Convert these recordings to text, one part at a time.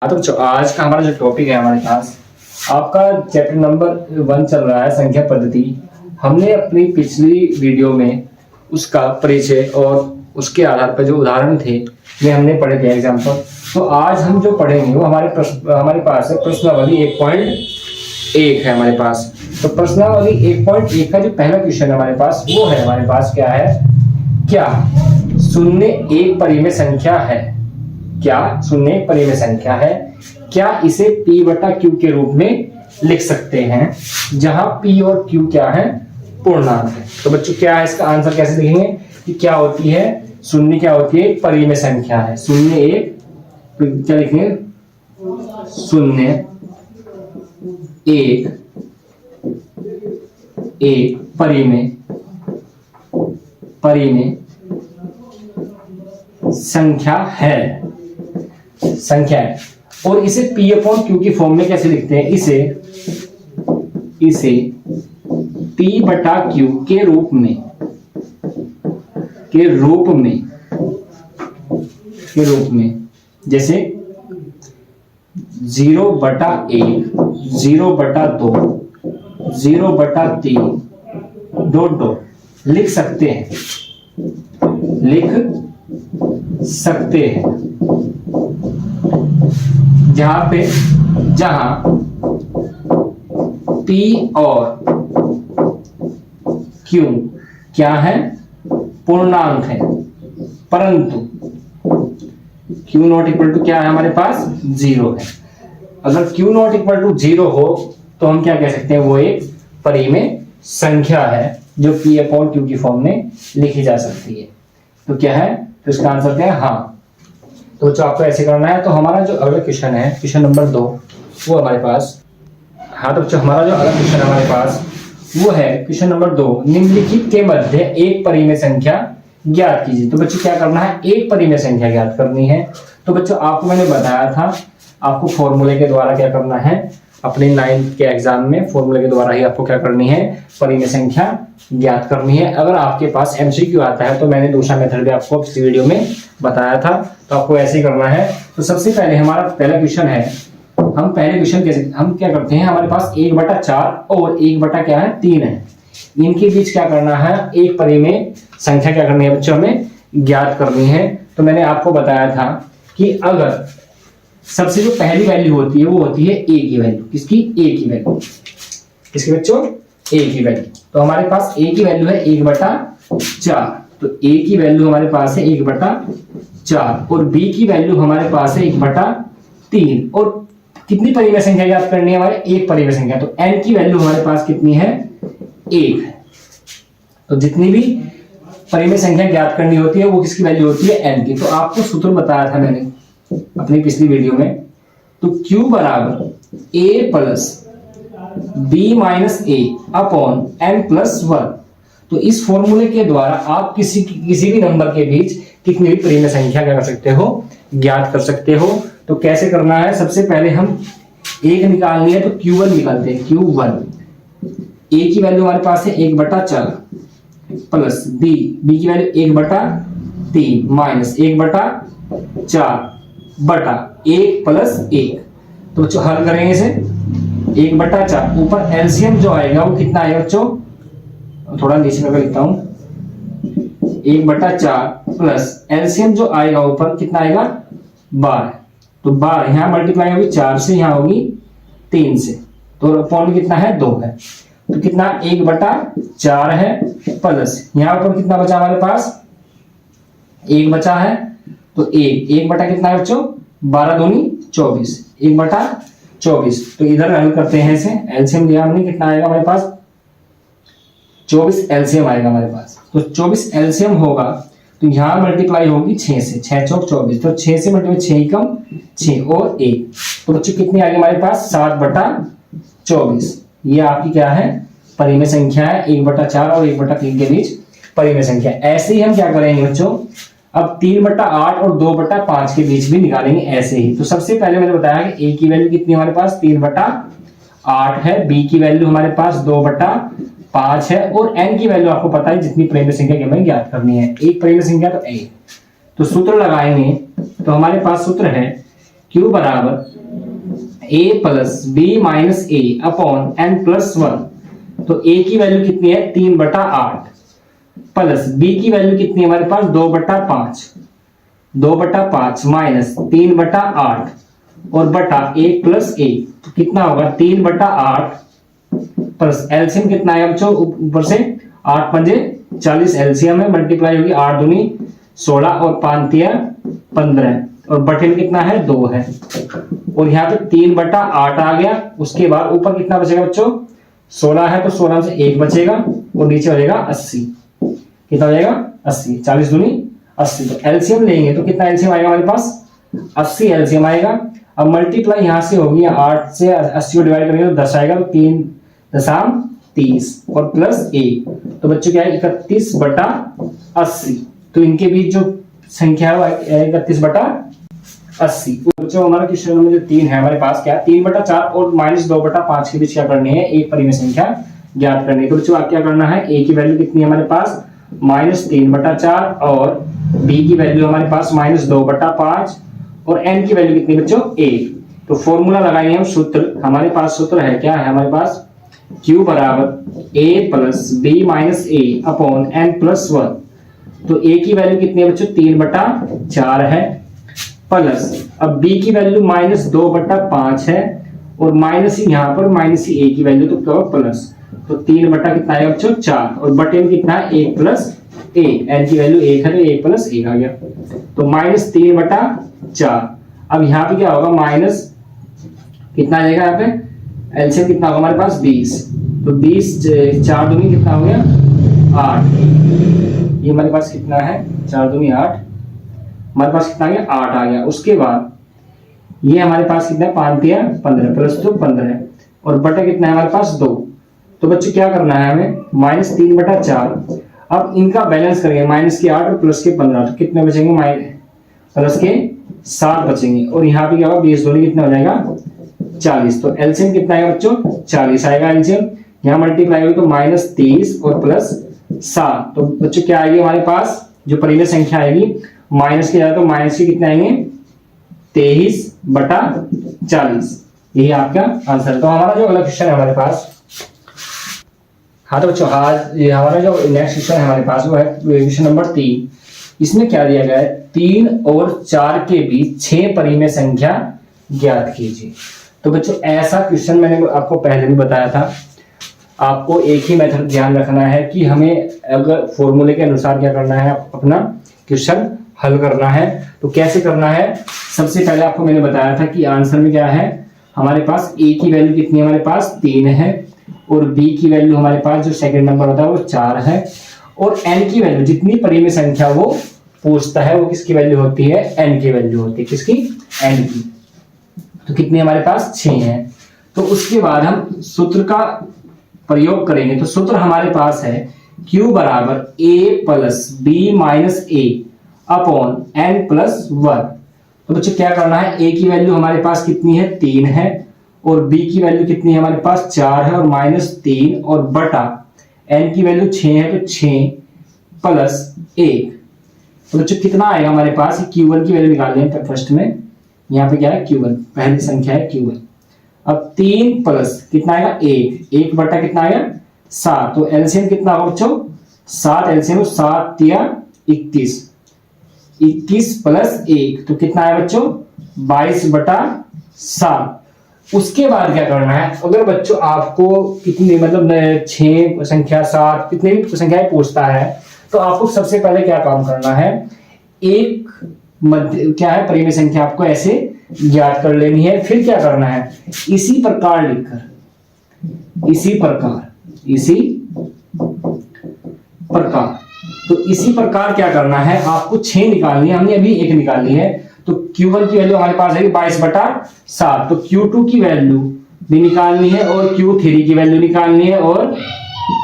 तो बच्चों आज का हमारा जो टॉपिक है हमारे पास आपका चैप्टर नंबर 1 चल रहा है संख्या पद्धति। हमने अपनी पिछली वीडियो में उसका परिचय और उसके आधार पर जो उदाहरण थे वे हमने पढ़े थे एग्जाम्पल। तो आज हम जो पढ़ेंगे वो हमारे पास है प्रश्नावली 1.1 है हमारे पास। तो प्रश्नावली 1.1 का जो पहला क्वेश्चन है हमारे पास वो है हमारे पास क्या है, क्या शून्य एक परिमेय संख्या है? क्या शून्य एक परिमेय संख्या है? क्या इसे p बटा q के रूप में लिख सकते हैं जहां p और q क्या है, पूर्णांक है। तो बच्चों क्या है इसका आंसर कैसे लिखेंगे कि क्या होती है शून्य, क्या होती है परिमेय संख्या है। शून्य एक, तो क्या लिखेंगे शून्य एक परिमेय संख्या है और इसे p अपॉन q की फॉर्म में कैसे लिखते हैं, इसे p बटा q के रूप में जैसे 0/1 0/2 0/3 डॉट लिख सकते हैं जहां p और q क्या है, पूर्णांक है, परंतु q नॉट इक्वल टू क्या है हमारे पास 0 है। अगर q नॉट इक्वल टू 0 हो तो हम क्या कह सकते हैं, वो एक परिमेय संख्या है जो p अपॉन q की फॉर्म में लिखी जा सकती है। तो क्या है, तो इसका आंसर क्या है हाँ। तो जो आपको ऐसे करना है। तो हमारा जो अगला क्वेश्चन है क्वेश्चन नंबर 2 वो हमारे पास तो बच्चों हमारा जो अगला क्वेश्चन है हमारे पास वो है क्वेश्चन नंबर 2, निम्नलिखित के मध्य एक परिमेय संख्या ज्ञात कीजिए। तो बच्चों क्या करना है, एक परिमेय संख्या ज्ञात करनी है। तो बच्चों आपको मैंने बताया था आपको फॉर्मूले के द्वारा क्या करना है, अपने 9th के एग्जाम में फॉर्मूले के द्वारा ही आपको क्या करनी है, परिमेय संख्या ज्ञात करनी है। अगर आपके पास एमसीक्यू आता है तो मैंने दूसरा मेथड भी आपको इस वीडियो में बताया था, तो आपको ऐसे ही करना है। तो सबसे पहले हमारा पहला क्वेश्चन है, हम पहले क्वेश्चन कैसे हम क्या करते हैं, हमारे पास 1/4 और 1/3 है, इनके बीच क्या करना है, एक परिमेय संख्या क्या करनी है बच्चों हमें ज्ञात करनी है। तो मैंने आपको बताया था कि अगर सबसे जो पहली वैल्यू होती है वो होती है a की वैल्यू, किसकी a की वैल्यू, किसकी बच्चों a की वैल्यू। तो हमारे पास a की वैल्यू है 1/4, तो a की वैल्यू हमारे पास है 1/4 और b की वैल्यू हमारे पास है 1/3। और कितनी परिमेय संख्या ज्ञात करनी है, हमारे एक परिमेय संख्या, तो n की वैल्यू हमारे पास कितनी है, 1 है। तो जितनी भी परिमेय संख्या ज्ञात करनी होती है वो किसकी वैल्यू होती है, n की। तो आपको सूत्र बताया था मैंने अपनी पिछली वीडियो में। तो q बराबर a plus b minus a upon n plus 1। तो इस फॉर्मूले के द्वारा आप किसी भी नंबर के बीच कितनी भी परिमेय संख्या क्या कर सकते हो, ज्ञात कर सकते हो। तो कैसे करना है, सबसे पहले हम एक निकालनी है तो q1 निकालते हैं। q1 a की वैल्यू हमारे पास है 1/4 प्लस b की वैल्यू 1/3 माइनस 1/4 बटा 1 प्लस 1। तो बच्चों हल करेंगे इसे 1/4, ऊपर एलसीएम जो आएगा वो कितना आएगा बच्चों, थोड़ा नीचे करके लिखता हूं, 1/4 प्लस एलसीएम जो आएगा ऊपर कितना आएगा 12। तो 12 यहां मल्टीप्लाई होगी 4 से, यहां होगी 3 से, तो अपॉन कितना है 2 है। तो कितना 1/4 है प्लस यहां पर कितना बचा हमारे पास 1 बचा है, तो 1 बटा कितना है बच्चों 12 दूनी 24, 1/24। तो इधर हल करते हैं इसे, एलसीएम लिया हमने, कितना आएगा हमारे पास 24 एलसीएम आएगा हमारे पास। तो 24 एलसीएम होगा तो यहां मल्टीप्लाई होगी 6 से, 6 चौक 24, तो 6 से मल्टीप्लाई 6 ही कम 6 और 1, तो बच्चों कितनी आ गई हमारे पास 7/24। ये आपकी क्या है परिमेय संख्या है, 1/4 और 1/3 के बीच परिमेय संख्या। ऐसे ही हम क्या करेंगे बच्चों, अब 3/8 और 2/5 के बीच भी निकालेंगे ऐसे ही। तो सबसे पहले मैंने बताया कि a की वैल्यू कितनी हमारे पास 3/8 है, b की वैल्यू हमारे पास 2/5 है और n की वैल्यू आपको पता है जितनी परिमेय संख्या की हमें ज्ञात करनी है, एक परिमेय संख्या तो a। तो सूत्र लगाएंगे तो हमारे पास सूत्र है Q बराबर a plus b minus a upon n plus one. तो a की वैल्यू कितनी है 3/8 प्लस b की वैल्यू कितनी है हमारे पास 2/5, 2/5 माइनस 3/8 और बटा a प्लस a। तो कितना होगा 3/8 प्लस एलसीएम कितना है बच्चों ऊपर से 8 पंजे 40 एलसीएम है, मल्टीप्लाई होगी 8 दूनी 16 और 5 तिया 15 और बटे में कितना है 2 है और यहाँ पे 3/8 आ गया। उसके बाद ऊपर कितना बचेगा बच्चों 16 है तो 16 से 1 बचेगा और नीचे हो जाएगा 80। कितना हो जाएगा 80, 40 दूनी 80। तो एलसीएम लेंगे तो कितना एलसीएम आएगा हमारे पास 80 एलसीएम आएगा। अब मल्टीप्लाई यहां से होगी 8 से 80 को डिवाइड करेंगे तो 10 आएगा तो 3.30 और प्लस 1 तो बच्चों क्या है 31/80। तो इनके बीच जो संख्या है वो 31/80। बच्चों हमारा क्वेश्चन नंबर जो 3 है हमारे पास क्या 3/4 और -2/5 के बीच क्या करनी है एक परिमेय संख्या ज्ञात करनी है। तो बच्चों आप क्या करना है a की वैल्यू कितनी है हमारे पास -3/4 और b की वैल्यू हमारे पास -2/5 और n की वैल्यू कितनी बच्चों 1। तो फॉर्मूला लगाएंगे हम सूत्र। हमारे पास सूत्र है क्या है हमारे पास q बराबर a plus b minus a upon n plus 1। तो a की वैल्यू कितनी है बच्चों 3/4 है प्लस अब b की वैल्यू -2/5 है और माइनस ही यहाँ पर माइनस ही a की वैल्यू तो क्या प्लस। तो 3 बटा कितना आएगा बच्चों 4 और बटे में कितना है 1 प्लस a, n की वैल्यू 1 है तो 1 प्लस 1 आ गया तो -3/4। अब यहाँ पे क्या होगा माइनस कितना आ जाएगा यहाँ पे एलसीएम कितना होगा हमारे पास 20। तो 20 4 दूनी कितना हो गया 8। ये हमारे पास कितना है 4 दूनी 8 हमारे पास कितना आ गया 8 आ गया। उसके बाद ये हमारे पास कितना है 5 तिया 15 प्लस 2 15 और बटा कितना है हमारे पास 2। तो बच्चों क्या करना है हमें -3/4। अब इनका बैलेंस करेंगे माइनस के 8 और प्लस के 15 तो कितने बचेंगे प्लस के 7 बचेंगे और यहाँ पे क्या होगा 20 दूनी कितना हो जाएगा 40। तो एलसीएम कितना आएगा बच्चों 40 आएगा एलसीएम। यहाँ मल्टीप्लाई होगी तो -30 और प्लस 7। तो बच्चों क्या आएगी हमारे पास जो परिमेय संख्या आएगी माइनस के ज्यादा तो माइनस के कितने आएंगे 23/40। यही आपका आंसर। तो हमारा जो अगला क्वेश्चन है हमारे पास हाँ तो बच्चों आज ये हमारा जो नेक्स्ट क्वेश्चन है हमारे पास वो है क्वेश्चन नंबर 3। इसमें क्या दिया गया है 3 और 4 के बीच 6 परिमेय संख्या ज्ञात कीजिए। तो बच्चों ऐसा क्वेश्चन मैंने आपको पहले भी बताया था। आपको एक ही मेथड ध्यान रखना है कि हमें अगर फॉर्मूले के अनुसार क्या करना है अपना क्वेश्चन हल करना है। तो कैसे करना है सबसे पहले आपको मैंने बताया था कि आंसर में क्या है हमारे पास a की वैल्यू कितनी है हमारे पास 3 है और b की वैल्यू हमारे पास जो सेकंड नंबर होता है वो 4 है और n की वैल्यू जितनी परिमेय संख्या वो पूछता है वो किसकी वैल्यू होती है n की वैल्यू होती है किसकी n की। तो कितनी हमारे पास 6 है। तो उसके बाद हम सूत्र का प्रयोग करेंगे। तो सूत्र हमारे पास है q बराबर a plus b minus a upon n plus 1। तो बच्चों क्या करना है a की वैल्यू हमारे पास कितनी है 3 है और b की वैल्यू कितनी है हमारे पास 4 है और -3 और बटा n की वैल्यू 6 है तो 6 प्लस 1। तो बच्चों कितना आएगा हमारे पास q1 की वैल्यू निकाल लें फर्स्ट में। यहाँ पे क्या है q1 पहली संख्या है q1। अब 3 प्लस कितना आएगा 1 बटा कितना आएगा 7। तो एलसीएम कितना होगा बच्चों 7 एलसीएम 7 तिया 21 प्लस 1 तो कितना है बच्चों 22/7। उसके बाद क्या करना है अगर बच्चों आपको कितनी मतलब 6 संख्या 7 कितनी भी संख्याएं पूछता है तो आपको सबसे पहले क्या काम करना है एक मध्य क्या है परिमेय संख्या आपको ऐसे ज्ञात कर लेनी है। फिर क्या करना है इसी प्रकार लिखकर तो इसी प्रकार क्या करना है आपको 6 निकालनी है। हमने अभी 1 निकाली है तो Q1 की वैल्यू हमारे पास है 22/7। तो Q2 की वैल्यू भी निकालनी है और Q3 की वैल्यू निकालनी है और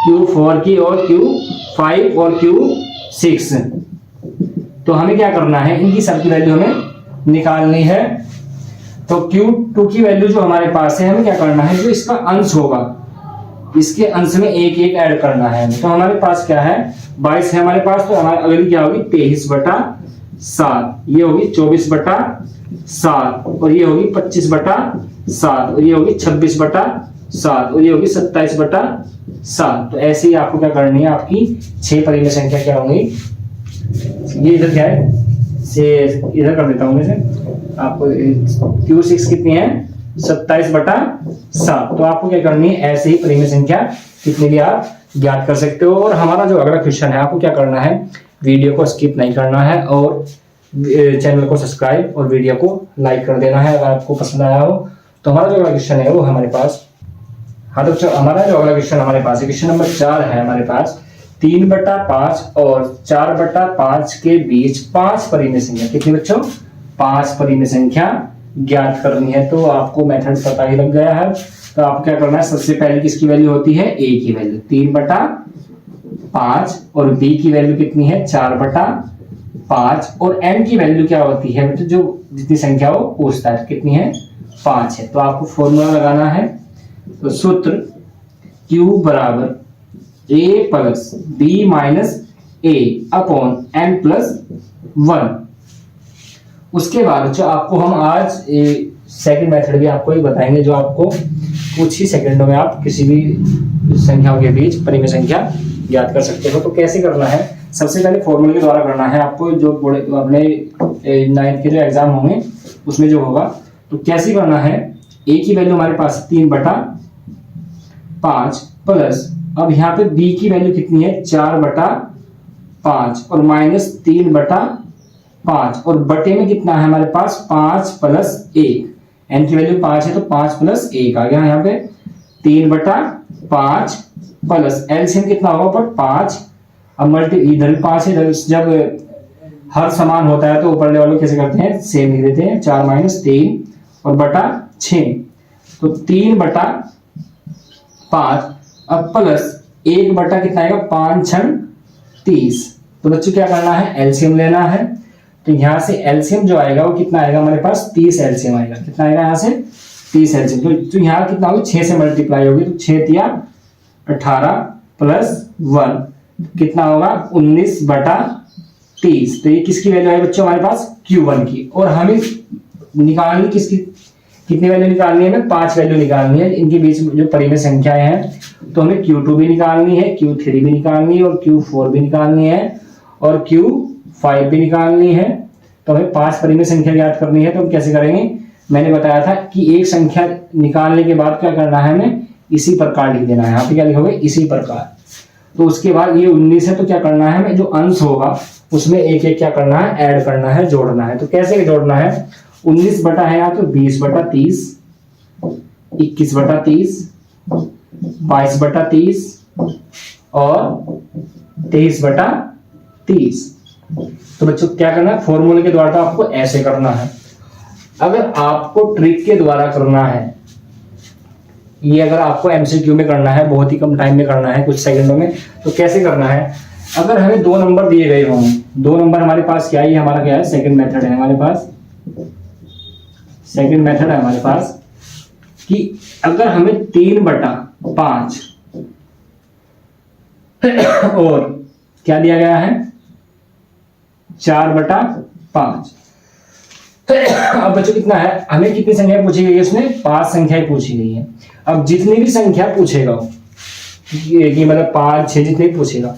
Q4 की और Q5 और Q6। तो हमें क्या करना है इनकी सबकी वैल्यू हमें निकालनी है। तो Q2 की वैल्यू जो हमारे पास है हमें क्या करना है जो इसका अंश होगा इसके अंश में 1 ऐड करना है। तो हमारे पास क्या है 22 है हमारे पास तो हमारी अगली क्या होगी 23/7 ये होगी 24/7 7 और ये होगी 25/7 और ये होगी 26/7 और ये होगी 27/7। तो ऐसे ही आपको क्या करनी है, आपकी 6 परिमेय संख्या क्या होंगी, ये इधर क्या है से इधर कर देता हूं मैं से आपको। Q6 कितनी है 27/7। तो आपको क्या करनी है, ऐसे ही परिमेय संख्या कितनी भी आप ज्ञात कर सकते हो। और हमारा जो अगला क्वेश्चन है, आपको क्या करना है, वीडियो को स्किप नहीं करना है और चैनल को सब्सक्राइब और वीडियो को लाइक कर देना है अगर आपको पसंद आया हो। तो हमारा जो अगला क्वेश्चन है वो हमारे पास, हाँ तो हमारा जो अगला क्वेश्चन हमारे पास है, क्वेश्चन नंबर 4 है हमारे पास। 3/5 और 4/5 के बीच 5 परिमेय संख्या, कितनी बच्चों 5 परिमेय संख्या ज्ञात करनी है। तो आपको मेथड पता ही लग गया है। तो आपको क्या करना है, सबसे पहले किसकी वैल्यू होती है, a की वैल्यू 3/5 और b की वैल्यू कितनी है 4/5 और n की वैल्यू क्या होती है, तो जो जितनी संख्या हो पूछता है कितनी है 5 है। तो आपको फॉर्मूला लगाना है। तो सूत्र q बराबर a plus b minus a upon n plus 1। उसके बाद जो आपको हम आज सेकंड मेथड भी आपको ही बताएंगे, जो आपको कुछ ही सेकंडों में आप किसी भी संख्याओं के बीच परिमेय संख्या ज्ञात कर सकते हो। तो कैसे करना है, सबसे पहले फॉर्मूले के द्वारा करना है आपको, जो अपने 9th के जो एग्जाम होंगे उसमें जो होगा। तो कैसे करना है, a की वैल्यू हमारे पास 3/5 प्लस, अब यहाँ पे b की वैल्यू कितनी है 4/5 और माइनस 3/5 और बटे में कितना है हमारे पास 5 + 1। n की वैल्यू 5 है तो 5 + 1 आ गया यहाँ पे 3/5 प्लस एलसीएम कितना होगा पर 5। अब मल्टी इधर 5 है, जब हर समान होता है तो ऊपर वालों कैसे करते हैं, सेम लिख देते हैं 4 - 3 और बटा 6। तो 3/5 अब प्लस 1 बटा कितना आएगा 5 × 30। तो बच्चों क्या करना है, एलसीएम लेना है। तो यहां से एलसीएम जो आएगा वो कितना आएगा हमारे पास 30 एलसीएम आएगा। कितना आएगा यहाँ से 30 एलसीएम। तो यहाँ कितना होगी 6 से मल्टीप्लाई होगी, तो 6 × 18 प्लस 1 कितना होगा 19/30। तो ये किसकी वैल्यू है बच्चों हमारे पास Q1 की। और हमें निकालनी किसकी, कितनी वैल्यू निकालनी है, हमें 5 वैल्यू निकालनी है। इनके बीच जो परिमेय संख्याएं हैं तो हमें Q2 भी निकालनी है, Q3 भी निकालनी है और Q4 भी निकालनी है और Q5 भी निकालनी है। तो हमें 5 परिमेय संख्या ज्ञात करनी है। तो हम कैसे करेंगे, मैंने बताया था कि एक संख्या निकालने के बाद क्या करना है, हमें इसी प्रकार लिख देना है। यहाँ पे क्या लिखोगे, इसी प्रकार। तो उसके बाद ये 19 है तो क्या करना है, हमें जो अंश होगा उसमें एक एक क्या करना है, ऐड करना है, जोड़ना है। तो कैसे जोड़ना है, 19 बटा है यहाँ तो 20/30, 21/30, 22/30 और 23/30। तो बच्चों क्या करना है, फॉर्मूले के द्वारा तो आपको ऐसे करना है। अगर आपको ट्रिक के द्वारा करना है, ये अगर आपको एमसीक्यू में करना है, बहुत ही कम टाइम में करना है, कुछ सेकंडों में, तो कैसे करना है, अगर हमें 2 नंबर दिए गए होंगे, 2 नंबर हमारे पास क्या है, ये हमारा क्या है सेकंड मेथड है हमारे पास। सेकंड मेथड है हमारे पास कि अगर हमें 3/5 और क्या दिया गया है 4/5। अब बच्चों कितना है, हमें कितनी संख्या पूछी गई है, इसमें 5 संख्याएं पूछी गई है। अब जितनी भी संख्या पूछेगा कि मतलब 5 6 जितने भी पूछेगा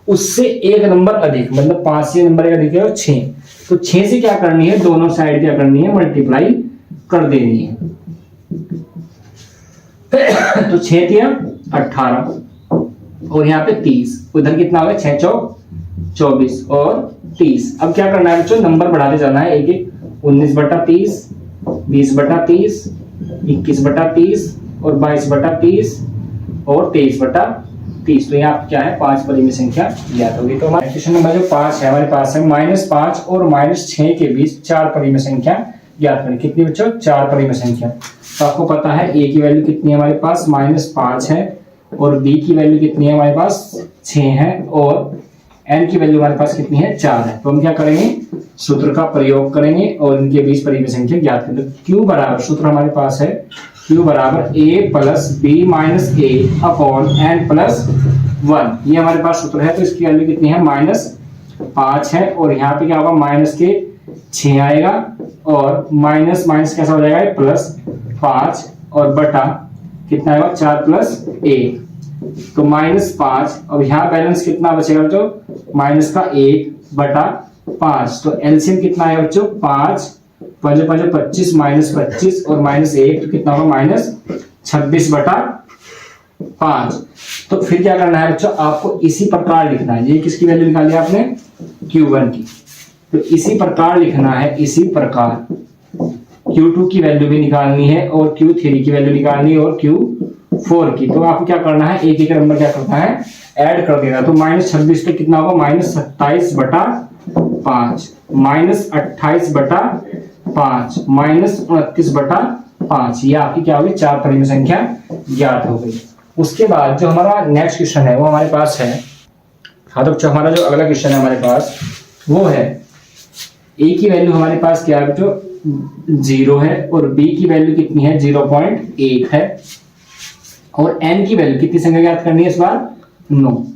उससे एक नंबर अधिक, मतलब 5 से नंबर एक अधिक है और 6। तो 6 से क्या करनी है, दोनों साइड क्या करनी है, मल्टीप्लाई कर देनी है। तो 6 × 18 और यहाँ पे 30, उधर कितना होगा 6 × 4 24 और 30। अब क्या करना है बच्चों, नंबर बढ़ाते जाना है एक एक, 19/30, 20/30, 21/30 और 22/30 और 23/30। तो यहाँ क्या है 5 परिमेय संख्या ज्ञात होगी। तो हमारे क्वेश्चन नंबर जो 5 है हमारे पास है, -5 और -6 के बीच 4 परिमेय संख्या ज्ञात करें। कितनी बच्चों 4 परिमेय संख्या। तो आपको पता है a की वैल्यू कितनी है हमारे पास -5 है और b की वैल्यू कितनी है हमारे पास 6 है और n की वैल्यू हमारे पास कितनी है 4 है। तो हम क्या करेंगे, सूत्र का प्रयोग करेंगे और इनके बीच परिमेय संख्या ज्ञात करेंगे। Q बराबर, सूत्र हमारे पास है Q बराबर a + b - a upon n + 1। ये हमारे पास सूत्र है। तो इसकी वैल्यू कितनी है -5 है और यहाँ पे क्या होगा माइनस के 6 आएगा और माइनस माइनस कैसा हो जाएगा, प्लस 5 और बटा कितना है 4 प्लस 1, तो -5। अब यहाँ बैलेंस कितना बचेगा बच्चों, माइनस का 1 बटा 5। तो एलसीएम कितना है बच्चों, 5 5 5 25 -25 और -1 तो कितना होगा -26 बटा 5। तो फिर क्या करना है बच्चों, आपको इसी प्रकार लिखना है। ये किसकी वैल्यू निकाली आपने, Q1 की, तो इसी प्रकार लिखना है, इसी प्रकार Q2 की वैल्यू भी निकालनी है और Q3 की वैल्यू निकालनी है और Q4 की। तो आपको क्या करना है, एक एक नंबर क्या करना है, ऐड कर देना। तो -26 पे कितना होगा, -27 बटा 5, -28 बटा 5, -29 बटा 5। ये आपकी क्या होगी, 4 परिमेय संख्या ज्ञात हो गई। उसके बाद जो हमारा नेक्स्ट क्वेश्चन है वो हमारे पास है, हाँ तो हमारा जो अगला क्वेश्चन है हमारे पास वो है, ए की वैल्यू हमारे पास क्या है जो 0 है और बी की वैल्यू कितनी है 0.1 है और एन की वैल्यू कितनी संख्या ज्ञात करनी है इस बार, 9।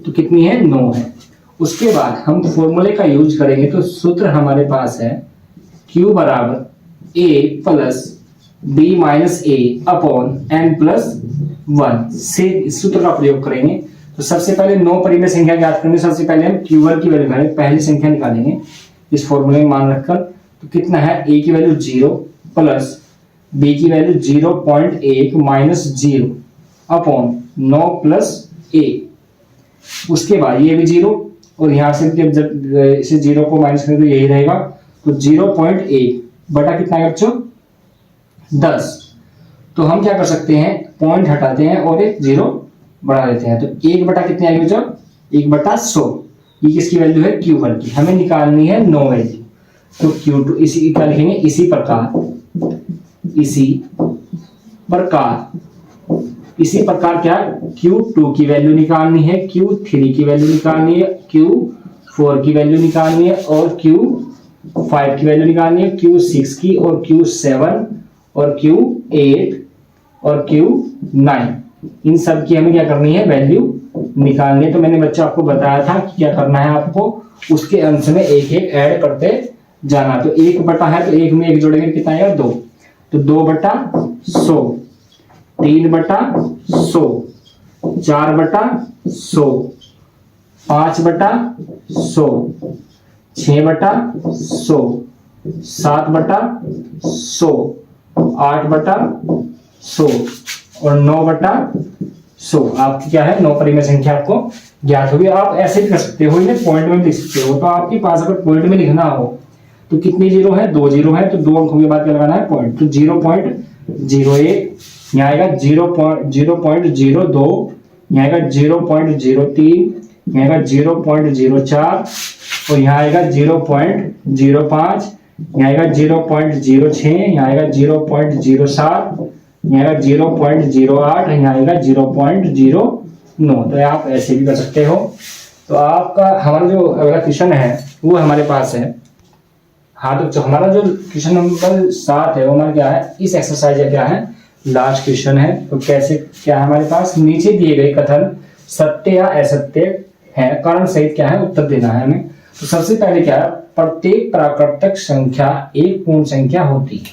तो कितनी है, 9 है। उसके बाद हम फॉर्मूले का यूज करेंगे, तो सूत्र हमारे पास है Q बराबर A plus B minus A upon N plus 1 से इस सूत्र का प्रयोग करेंगे। तो सबसे पहले 9 परिमेय संख्या ज्ञात करने, सबसे पहले हम Q1 की वैल्यू निकालेंगे, पहली संख्या निकालेंगे इस फॉर्मूले में मान रखकर। तो कितना है, A की वैल्यू 0 प्लस B की value 0.1 minus 0 upon 9 plus A। उसके बाद ये भी 0 और यहां से जब इसे 0 को माइनस करें तो यही रहेगा। तो 0.1 बटा कितना है बच्चों, 10। तो हम क्या कर सकते हैं, पॉइंट हटाते हैं और एक 0 बढ़ा देते हैं। तो 1 बटा कितनी आएगी बच्चों, 1 बटा 100। ये किसकी वैल्यू है, Q1 की। हमें निकालनी है 9 वैल्यू। तो Q2 इसी क्या लिखेंगे, इसी प्रकार क्या, Q2 की वैल्यू निकालनी है, Q3 की वैल्यू निकालनी है, Q4 की वैल्यू निकालनी है और Q5 की वैल्यू निकालनी है, Q6 की और Q7 और Q8 और Q9। इन सब की हमें क्या करनी है, वैल्यू निकालनी है। तो मैंने बच्चों आपको बताया था कि क्या करना है, आपको उसके अंश में एक एक ऐड करते जाना। तो 1 बटा है तो 1 में 1 जोड़ेंगे कितना आएगा, 2। तो 2 बटा 100, 3 बटा 100, 4 बटा 100, 5 बटा 100, 6 बटा 100, 7 बटा 100, 8 बटा 100 और 9 बटा 100। आपकी क्या है, 9 परिमेय संख्या आपको ज्ञात होगी। आप ऐसे भी कर सकते हो, इन्हें पॉइंट में लिख सकते हो। तो आपके पास अगर पॉइंट में लिखना हो तो कितनी 0 है, 2 0 है, तो 2 अंकों के बाद क्या लगाना है, पॉइंट। तो 0.01 यहाँ आएगा, 0.02 यहाँ आएगा, 0.03 यहाँ आएगा, 0.04 और यहाँ आएगा 0.05, यहाँ आएगा 0.06, यहाँ आएगा 0.07, यहाँ आएगा 0.08, यहाँ आएगा 0.09। तो आप ऐसे भी कर सकते हो। तो आपका हमारा जो अगला क्वेश्चन है वो हमारे पास है, हाँ तो हमारा जो क्वेश्चन नंबर 7 है वो हमारा क्या है, इस एक्सरसाइज का क्या है, लास्ट क्वेश्चन है। तो कैसे क्या है हमारे पास, नीचे दिए गए कथन सत्य या असत्य है, कारण सहित क्या है उत्तर देना है हमें। तो सबसे पहले क्या है, प्रत्येक प्राकृतिक संख्या एक पूर्ण संख्या होती है।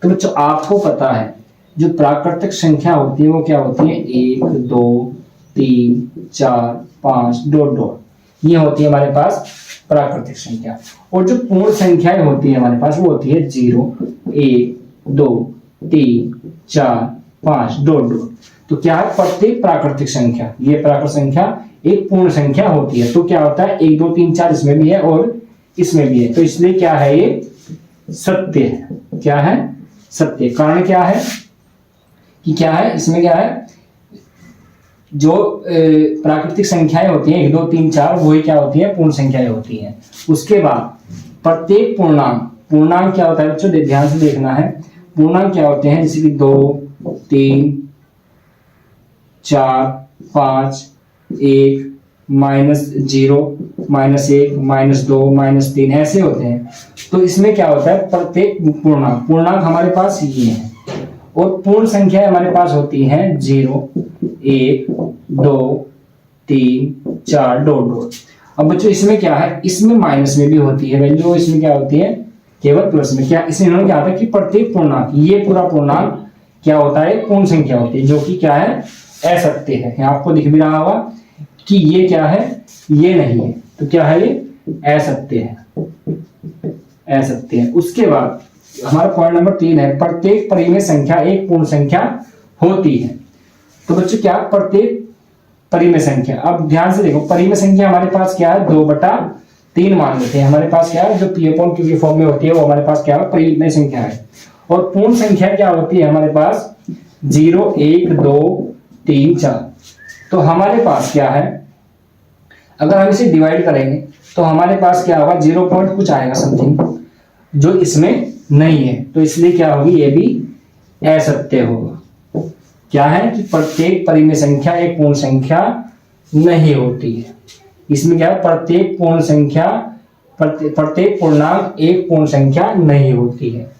तो बच्चों आपको पता है जो प्राकृतिक संख्या होती है वो क्या होती है, 1 2 3 4 5 डॉट डॉट, ये होती है हमारे पास प्राकृतिक संख्या। और जो पूर्ण संख्याएं होती है हमारे पास वो होती है 0 1 2 3 4 5 डॉट डॉट। तो क्या है, प्रत्येक प्राकृतिक संख्या, ये प्राकृतिक संख्या एक पूर्ण संख्या होती है। तो क्या होता है, 1 2 3 4 इसमें भी है और इसमें भी है, तो इसलिए क्या है, ये सत्य है। क्या है, सत्य। कारण क्या है कि क्या है, इसमें क्या है, जो प्राकृतिक संख्याएं होती हैं 1 2 3 4 वही क्या होती है, पूर्ण संख्याएं होती हैं। उसके बाद प्रत्येक पूर्णांक क्या होता है बच्चों, ध्यान से देखना है। पूर्णांक क्या होते हैं, जैसे कि 2 3 4 5 1 -0 -1 -2 -3 ऐसे होते हैं। तो इसमें क्या होता है, प्रत्येक पूर्णांक हमारे पास ये है और पूर्ण संख्या हमारे पास होती हैं 0 1 2 3 4 डॉट डॉट। अब बच्चों इसमें क्या है, इसमें माइनस में भी होती है वैल्यू, इसमें क्या होती है, केवल प्लस में। क्या इसमें इन्होंने क्या था कि प्रत्येक पूर्णांक, ये पूरा पूर्णांक क्या होता है, पूर्ण संख्या होती है, जो कि क्या है, असत्य है। यहाँ आपको दिख भी रहा होगा कि ये क्या है, ये नहीं है, तो क्या है, ये असत्य है, असत्य है। उसके बाद हमारा पॉइंट नंबर 3 है, प्रत्येक परिमेय संख्या एक पूर्ण संख्या होती है। तो बच्चों क्या, प्रत्येक परिमेय संख्या, अब ध्यान से देखो, परिमेय संख्या हमारे पास क्या है, 2/3 मान लेते हैं। हमारे पास क्या है, जो P अपॉन Q की फॉर्म में होती है, वो हमारे पास क्या है, परिमेय संख्या है। और पूर्ण संख्या क्या होती है हमारे पास, 0, 1, 2, 3, 4। तो हमारे पास क्या है, अगर हम इसे डिवाइड करेंगे तो हमारे पास क्या होगा, 0 पॉइंट कुछ आएगा समथिंग, जो इसमें नहीं है, तो इसलिए क्या होगी, ये भी असत्य होगा। क्या है कि प्रत्येक परिमेय संख्या एक पूर्ण संख्या नहीं होती है। इसमें क्या है, प्रत्येक पूर्ण संख्या, प्रत्येक पूर्णांक एक पूर्ण संख्या नहीं होती है।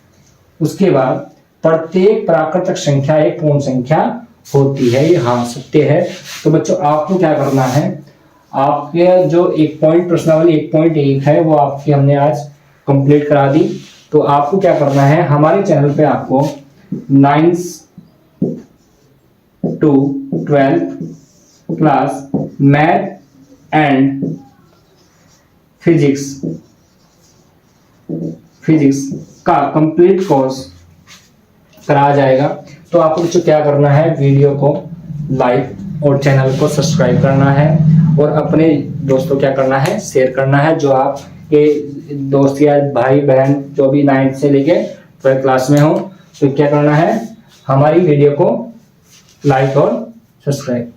उसके बाद प्रत्येक प्राकृतिक संख्या एक पूर्ण संख्या होती है, ये हाँ सत्य है। तो बच्चों आपको क्या करना है, आपके जो एक पॉइंट प्रश्नावली 1.1 है वो आपकी हमने आज कंप्लीट करा दी। तो आपको क्या करना है, हमारे चैनल पे आपको 9th to 12th class math and physics का कंप्लीट कोर्स कराया जाएगा। तो आपको बच्चों क्या करना है, वीडियो को लाइक और चैनल को सब्सक्राइब करना है, और अपने दोस्तों क्या करना है, शेयर करना है। जो आपके दोस्त या भाई बहन जो भी 9th से लेके 12th क्लास में हो, तो क्या करना है, हमारी वीडियो को लाइक और सब्सक्राइब